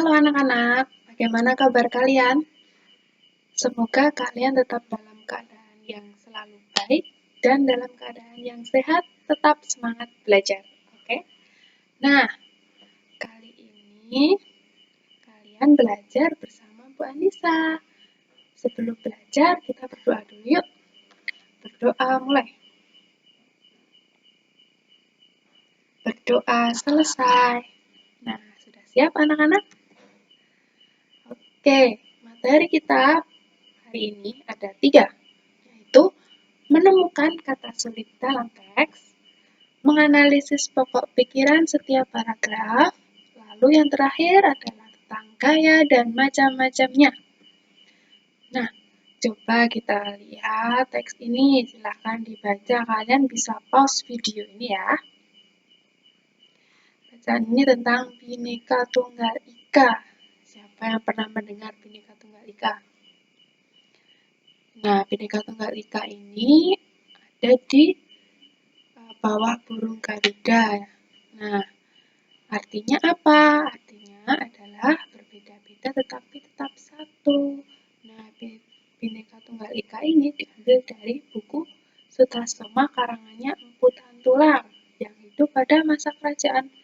Halo anak-anak, bagaimana kabar kalian? Semoga kalian tetap dalam keadaan yang selalu baik dan dalam keadaan yang sehat, tetap semangat belajar. Oke? Nah, kali ini kalian belajar bersama Bu Anissa. Sebelum belajar, kita berdoa dulu yuk. Berdoa mulai. Berdoa selesai. Nah, sudah siap anak-anak? Oke, materi kita hari ini ada 3, yaitu menemukan kata sulit dalam teks, menganalisis pokok pikiran setiap paragraf, lalu yang terakhir adalah tentang gaya dan macam-macamnya. Nah, coba kita lihat teks ini, silahkan dibaca, kalian bisa pause video ini ya. Bacaan ini tentang Bhinneka Tunggal Ika. Siapa yang pernah mendengar Bhinneka Tunggal Ika? Nah, Bhinneka Tunggal Ika ini ada di bawah burung Garuda. Nah, artinya apa? Artinya adalah berbeda-beda tetapi tetap satu. Nah, Bhinneka Tunggal Ika ini diambil dari buku Sutasoma karangannya Empu Tantular yang hidup pada masa kerajaan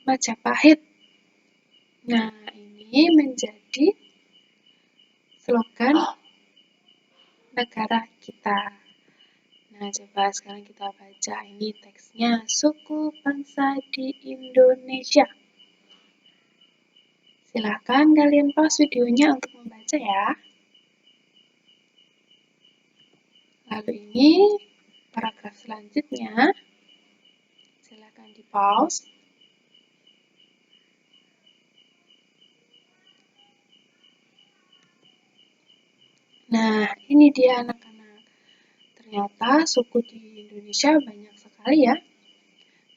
Majapahit. Nah, ini menjadi slogan negara kita. Nah, coba sekarang kita baca ini teksnya, suku bangsa di Indonesia. Silahkan kalian pause videonya untuk membaca ya. Lalu ini paragraf selanjutnya. Silahkan di pause. Nah, ini dia anak-anak. Ternyata suku di Indonesia banyak sekali ya.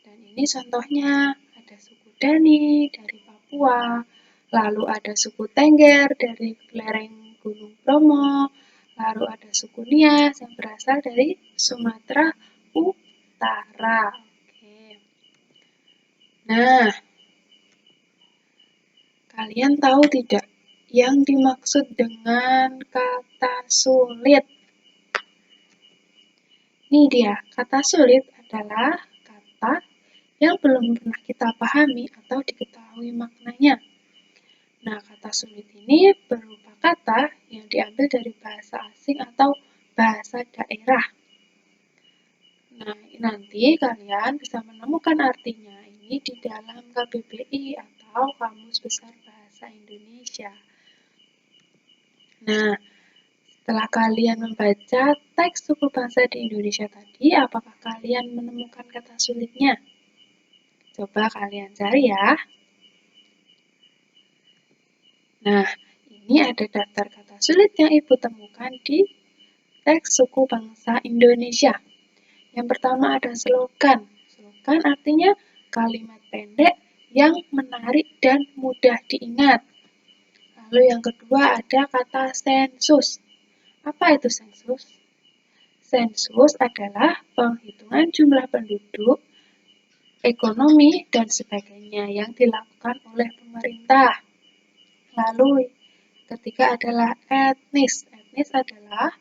Dan ini contohnya, ada suku Dani dari Papua, lalu ada suku Tengger dari lereng Gunung Bromo, lalu ada suku Nias yang berasal dari Sumatera Utara. Oke. Nah, kalian tahu tidak yang dimaksud dengan kata sulit? Ini dia, kata sulit adalah kata yang belum pernah kita pahami atau diketahui maknanya. Nah, kata sulit ini berupa kata yang diambil dari bahasa asing atau bahasa daerah. Nah, nanti kalian bisa menemukan artinya ini di dalam KBBI atau Kamus Besar Bahasa Indonesia. Nah, setelah kalian membaca teks suku bangsa di Indonesia tadi, apakah kalian menemukan kata sulitnya? Coba kalian cari ya. Nah, ini ada daftar kata sulit yang Ibu temukan di teks suku bangsa Indonesia. Yang pertama ada slogan. Slogan artinya kalimat pendek yang menarik dan mudah diingat. Lalu yang kedua ada kata sensus. Apa itu sensus? Sensus adalah penghitungan jumlah penduduk, ekonomi, dan sebagainya yang dilakukan oleh pemerintah. Lalu ketiga adalah etnis. Etnis adalah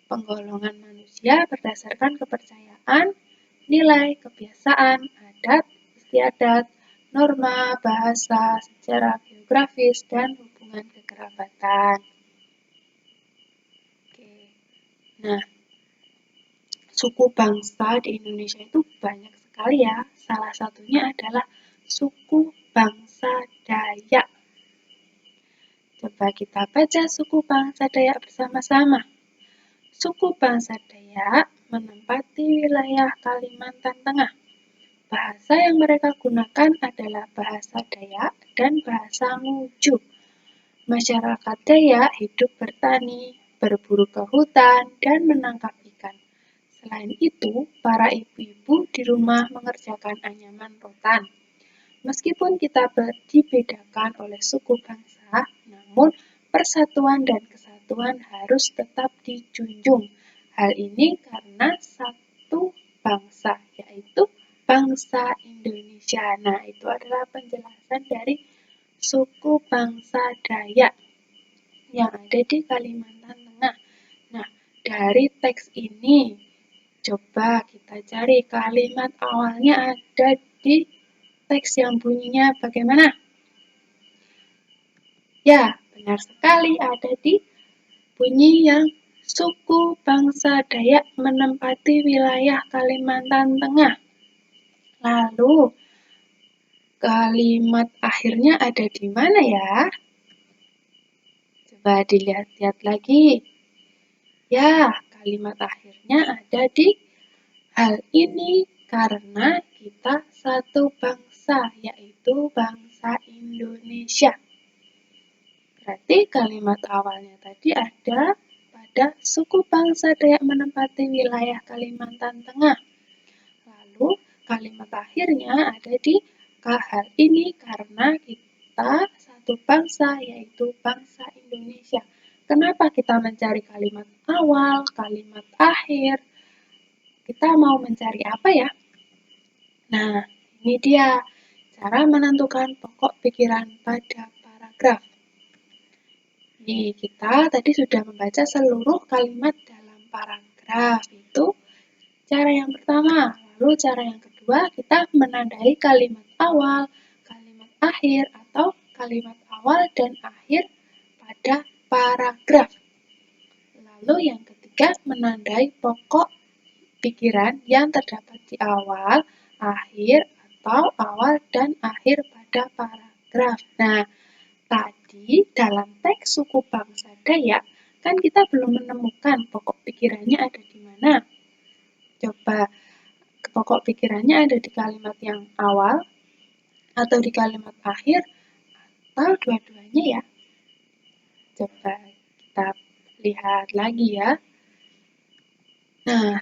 penggolongan manusia berdasarkan kepercayaan, nilai, kebiasaan, adat, istiadat, norma, bahasa, sejarah geografis, dan hubungan kekerabatan. Oke. Nah, suku bangsa di Indonesia itu banyak sekali ya. Salah satunya adalah suku bangsa Dayak. Coba kita baca suku bangsa Dayak bersama-sama. Suku bangsa Dayak menempati wilayah Kalimantan Tengah. Bahasa yang mereka gunakan adalah bahasa Dayak dan bahasa Nguju. Masyarakat Dayak hidup bertani, berburu ke hutan, dan menangkap ikan. Selain itu, para ibu-ibu di rumah mengerjakan anyaman rotan. Meskipun kita dibedakan oleh suku bangsa, namun persatuan dan kesatuan harus tetap dijunjung. Hal ini karena satu bangsa, yaitu bangsa Indonesia. Nah, itu adalah penjelasan dari suku bangsa Dayak yang ada di Kalimantan Tengah. Nah, dari teks ini, coba kita cari kalimat awalnya ada di teks yang bunyinya bagaimana? Ya, benar sekali ada di bunyi yang suku bangsa Dayak menempati wilayah Kalimantan Tengah. Lalu, kalimat akhirnya ada di mana ya? Coba dilihat-lihat lagi. Ya, kalimat akhirnya ada di hal ini karena kita satu bangsa, yaitu bangsa Indonesia. Berarti kalimat awalnya tadi ada pada suku bangsa Dayak menempati wilayah Kalimantan Tengah. Lalu kalimat akhirnya ada di hal ini karena kita satu bangsa, yaitu bangsa Indonesia. Kenapa kita mencari kalimat awal, kalimat akhir? Kita mau mencari apa ya? Nah, ini dia cara menentukan pokok pikiran pada paragraf. Nih, kita tadi sudah membaca seluruh kalimat dalam paragraf. Itu cara yang pertama. Lalu cara yang kedua, kita menandai kalimat awal, kalimat akhir, atau kalimat awal dan akhir pada paragraf. Lalu yang ketiga, menandai pokok pikiran yang terdapat di awal, akhir, atau awal dan akhir pada paragraf. Nah, tadi dalam teks suku bangsa Dayak, kan kita belum menemukan pokok pikirannya ada di mana. Coba pokok pikirannya ada di kalimat yang awal, atau di kalimat akhir, atau dua-duanya ya. Coba kita lihat lagi ya. Nah,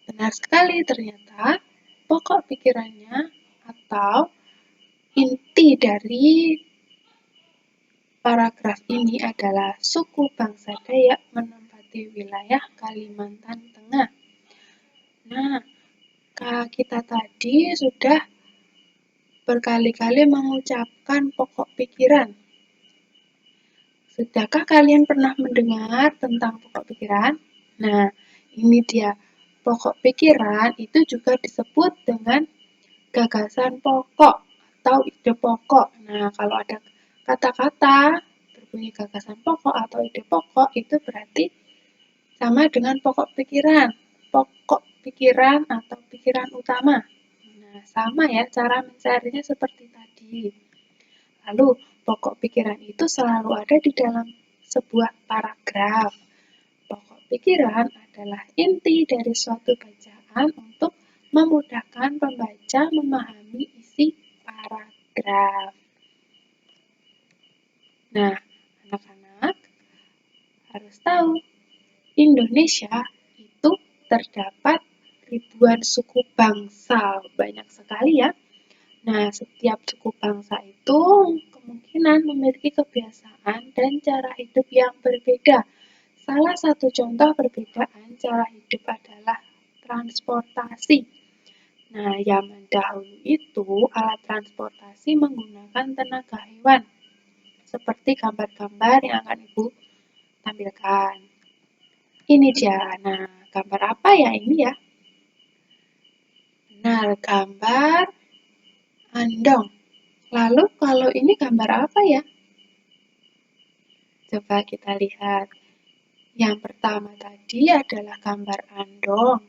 benar sekali ternyata pokok pikirannya atau inti dari paragraf ini adalah suku bangsa Dayak menempati wilayah Kalimantan Tengah. Nah, kita tadi sudah berkali-kali mengucapkan pokok pikiran. Sudahkah kalian pernah mendengar tentang pokok pikiran? Nah, ini dia. Pokok pikiran itu juga disebut dengan gagasan pokok atau ide pokok. Nah, kalau ada kata-kata berbunyi gagasan pokok atau ide pokok, itu berarti sama dengan pokok pikiran atau pikiran utama. Nah, sama ya cara mencarinya seperti tadi. Lalu, pokok pikiran itu selalu ada di dalam sebuah paragraf. Pokok pikiran adalah inti dari suatu bacaan untuk memudahkan pembaca memahami isi paragraf. Nah, anak-anak harus tahu, Indonesia itu terdapat ribuan suku bangsa, banyak sekali ya. Nah, setiap suku bangsa itu kemungkinan memiliki kebiasaan dan cara hidup yang berbeda. Salah satu contoh perbedaan cara hidup adalah transportasi. Nah, zaman dahulu itu alat transportasi menggunakan tenaga hewan, seperti gambar-gambar yang akan Ibu tampilkan. Ini dia. Nah, gambar apa ya ini ya? Benar, gambar andong. Lalu kalau ini gambar apa ya? Coba kita lihat. Yang pertama tadi adalah gambar andong.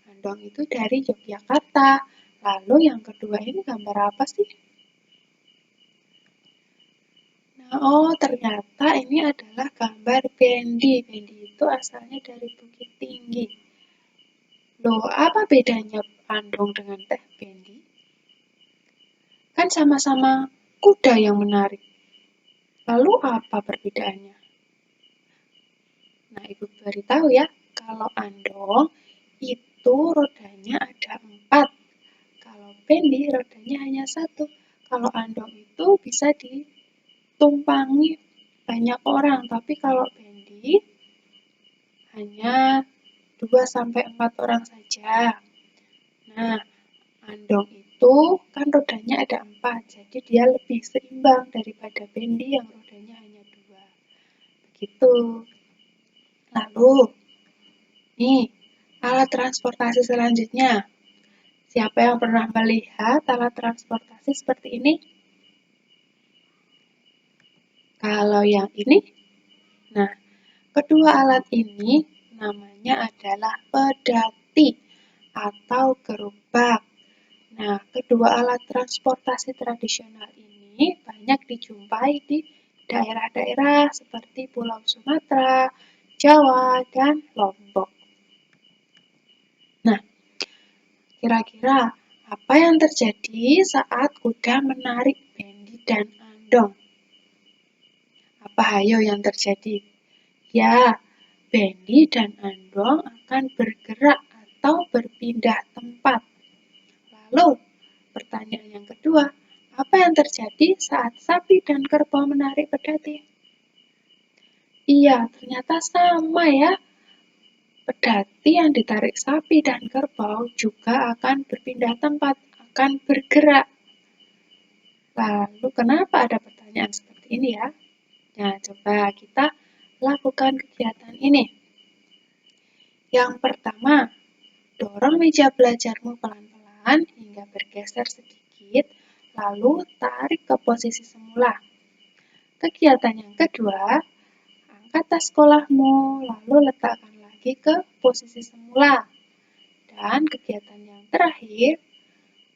Andong itu dari Yogyakarta. Lalu yang kedua ini gambar apa sih? Nah, oh ternyata ini adalah gambar bendi. Bendi itu asalnya dari Bukit Tinggi. Loh, apa bedanya andong dengan teh bendi? Kan sama-sama kuda yang menarik. Lalu apa perbedaannya? Nah, Ibu beritahu ya, kalau andong itu rodanya ada 4. Kalau bendi rodanya hanya 1. Kalau andong itu bisa ditumpangi banyak orang, tapi kalau bendi hanya 2-4 orang saja. Nah, andong itu kan rodanya ada 4, jadi dia lebih seimbang daripada bendi yang rodanya hanya 2. Begitu. Lalu, nih, alat transportasi selanjutnya. Siapa yang pernah melihat alat transportasi seperti ini? Kalau yang ini, nah, kedua alat ini namanya adalah pedati atau gerobak. Nah, kedua alat transportasi tradisional ini banyak dijumpai di daerah-daerah seperti Pulau Sumatera, Jawa, dan Lombok. Nah, kira-kira apa yang terjadi saat kuda menarik bendi dan andong? Apa hayo yang terjadi? Ya, bendi dan andong akan bergerak atau berpindah tempat. Lalu, pertanyaan yang kedua, apa yang terjadi saat sapi dan kerbau menarik pedati? Iya, ternyata sama ya. Pedati yang ditarik sapi dan kerbau juga akan berpindah tempat, akan bergerak. Lalu kenapa ada pertanyaan seperti ini ya? Nah, coba kita lakukan kegiatan ini. Yang pertama, dorong meja belajarmu pelan-pelan hingga bergeser sedikit, lalu tarik ke posisi semula. Kegiatan yang kedua, angkat tas sekolahmu, lalu letakkan lagi ke posisi semula. Dan kegiatan yang terakhir,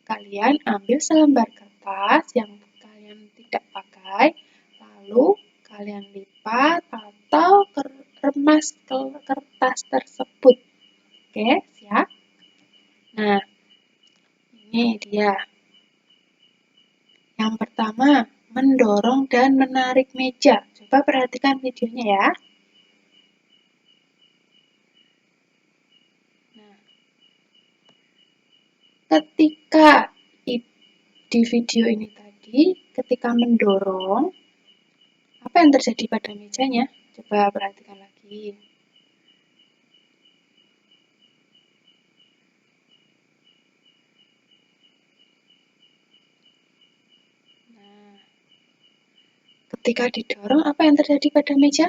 kalian ambil selembar kertas yang kalian tidak pakai, lalu kalian lipat atau remas kertas tersebut. Oke, siap? Nah, ini dia. Yang pertama, mendorong dan menarik meja. Coba perhatikan videonya ya. Nah, ketika di video ini tadi, ketika mendorong, apa yang terjadi pada mejanya? Coba perhatikan lagi. Nah, ketika didorong, apa yang terjadi pada meja?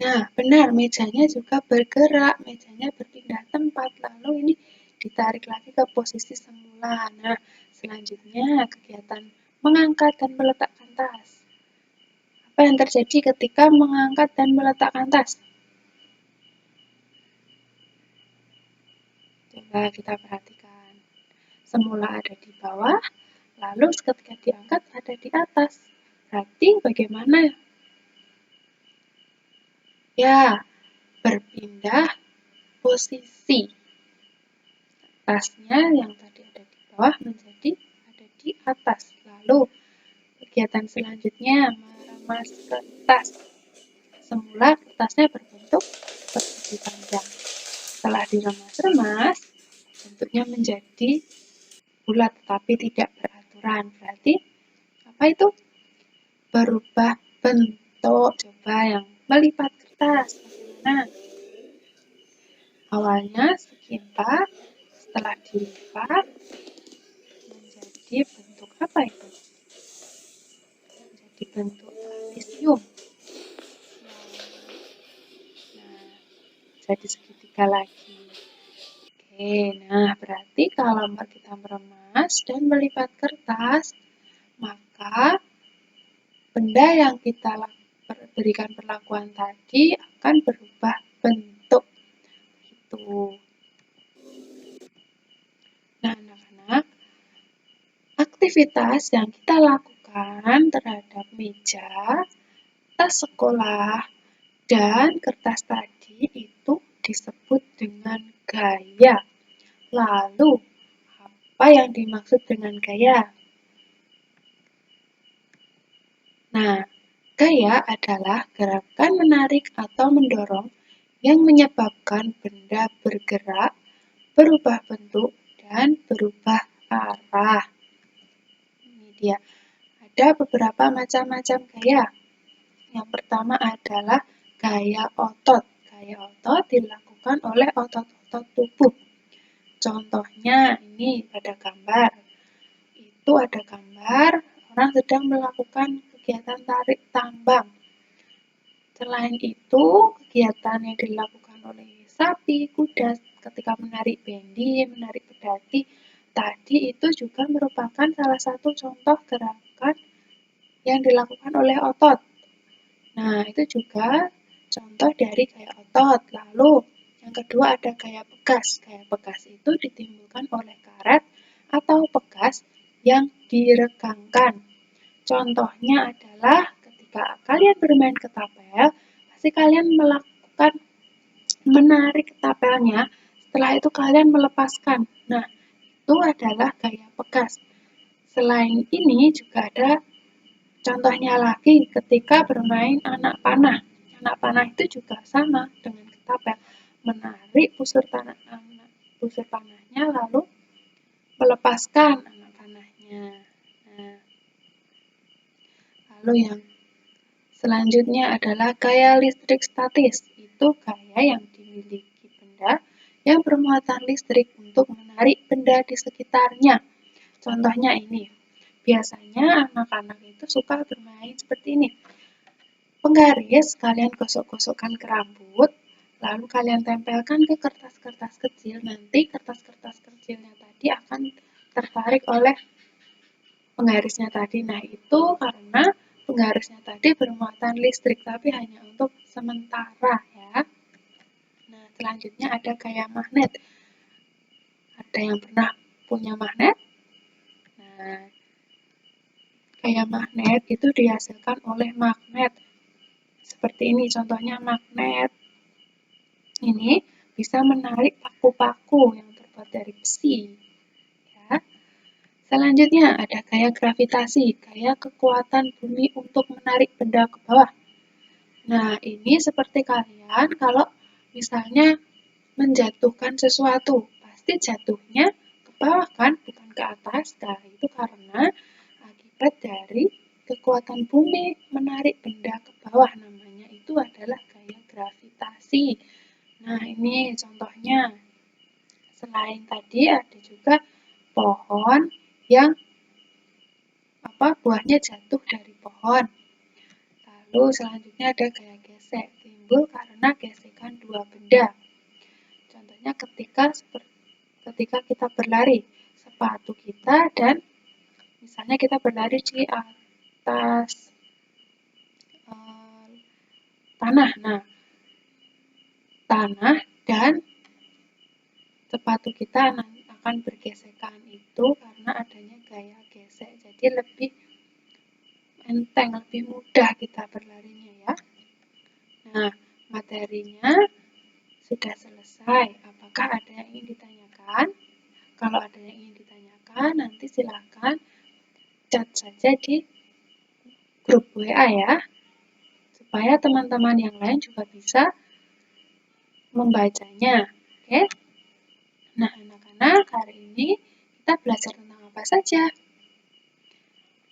Nah, benar, mejanya juga bergerak, mejanya berpindah tempat, lalu ini ditarik lagi ke posisi semula. Nah, selanjutnya kegiatan mengangkat dan meletakkan tas. Apa yang terjadi ketika mengangkat dan meletakkan tas? Coba kita perhatikan. Semula ada di bawah, lalu ketika diangkat ada di atas. Berarti bagaimana? Ya, berpindah posisi. Tasnya yang tadi ada di bawah menjadi ada di atas. Lalu kegiatan selanjutnya meremas kertas. Semula kertasnya berbentuk persegi panjang. Setelah diremas-remas, bentuknya menjadi bulat tapi tidak beraturan. Berarti apa itu? Berubah bentuk. Coba yang melipat kertas. Bagaimana? Awalnya segi 4, setelah dilipat menjadi bentuk apa itu? Menjadi bentuk trapesium. Nah, jadi segitiga lagi. Oke, nah berarti kalau kita meremas dan melipat kertas, maka benda yang kita berikan perlakuan tadi akan berubah bentuk. Gitu. Nah, anak-anak, aktivitas yang kita lakukan terhadap meja, tas sekolah, dan kertas tadi itu disebut dengan gaya. Lalu, apa yang dimaksud dengan gaya? Nah, gaya adalah gerakan menarik atau mendorong yang menyebabkan benda bergerak, berubah bentuk, dan berubah arah. Ini dia. Ada beberapa macam-macam gaya. Yang pertama adalah gaya otot. Gaya otot dilakukan oleh otot-otot tubuh. Contohnya ini pada gambar. Itu ada gambar orang sedang melakukan kegiatan tarik tambang. Selain itu, kegiatan yang dilakukan oleh sapi, kuda ketika menarik bendi, menarik pedati, tadi itu juga merupakan salah satu contoh gerakan yang dilakukan oleh otot. Nah, itu juga contoh dari gaya otot. Lalu, yang kedua ada gaya pegas. Gaya pegas itu ditimbulkan oleh karet atau pegas yang diregangkan. Contohnya adalah ketika kalian bermain ketapel, pasti kalian melakukan menarik ketapelnya, setelah itu kalian melepaskan. Nah, itu adalah gaya pegas. Selain ini juga ada contohnya lagi ketika bermain anak panah. Anak panah itu juga sama dengan ketapel. Menarik busur panahnya lalu melepaskan anak panahnya. Nah, lalu yang selanjutnya adalah gaya listrik statis. Itu gaya yang dimiliki benda yang bermuatan listrik untuk menarik benda di sekitarnya. Contohnya ini. Biasanya anak-anak itu suka bermain seperti ini. Penggaris kalian gosok-gosokkan ke rambut, lalu kalian tempelkan ke kertas-kertas kecil. Nanti kertas-kertas kecilnya tadi akan tertarik oleh penggarisnya tadi. Nah, itu karena penggarisnya tadi bermuatan listrik, tapi hanya untuk sementara ya. Nah, selanjutnya ada gaya magnet. Ada yang pernah punya magnet? Nah, gaya magnet itu dihasilkan oleh magnet. Seperti ini contohnya magnet. Ini bisa menarik paku-paku yang terbuat dari besi. Ya. Selanjutnya ada gaya gravitasi, gaya kekuatan bumi untuk menarik benda ke bawah. Nah, ini seperti kalian kalau misalnya menjatuhkan sesuatu, pasti jatuhnya ke bawah kan, bukan ke atas. Nah, itu karena akibat dari kekuatan bumi menarik benda ke bawah, namanya itu adalah gaya gravitasi. Nah, ini contohnya. Selain tadi ada juga pohon yang buahnya jatuh dari pohon. Lalu selanjutnya ada gaya gesek, timbul karena gesekan dua benda. Contohnya ketika kita berlari, sepatu kita dan misalnya kita berlari di atas tanah. Nah, tanah dan sepatu kita akan bergesekan itu karena adanya gaya gesek. Jadi lebih enteng, lebih mudah kita berlarinya ya. Nah, materinya sudah selesai. Apakah ada yang ingin ditanyakan? Kalau ada yang ingin ditanyakan, nanti silakan chat saja di grup WA ya, supaya teman-teman yang lain juga bisa membacanya. Oke? Nah, anak-anak, hari ini kita belajar tentang apa saja?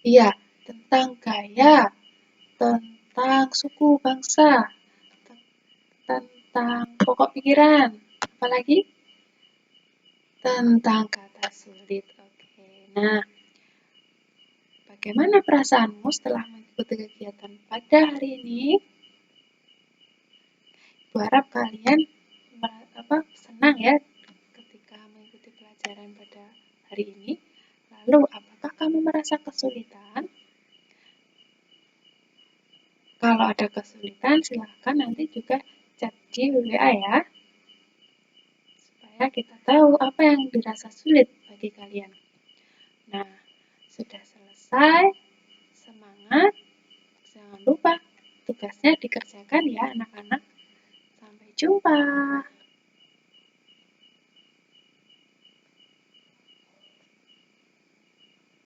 Iya, tentang gaya, tentang suku bangsa, tentang pokok pikiran, apalagi tentang kata sulit. Oke, nah, bagaimana perasaanmu setelah mengikuti kegiatan pada hari ini? Ibu harap kalian senang ya ketika mengikuti pelajaran pada hari ini. Lalu, apakah kamu merasa kesulitan? Kalau ada kesulitan, silahkan nanti juga chat di WA ya, supaya kita tahu apa yang dirasa sulit bagi kalian. Nah, sudah selesai. Semangat. Jangan lupa tugasnya dikerjakan ya anak-anak. Sampai jumpa.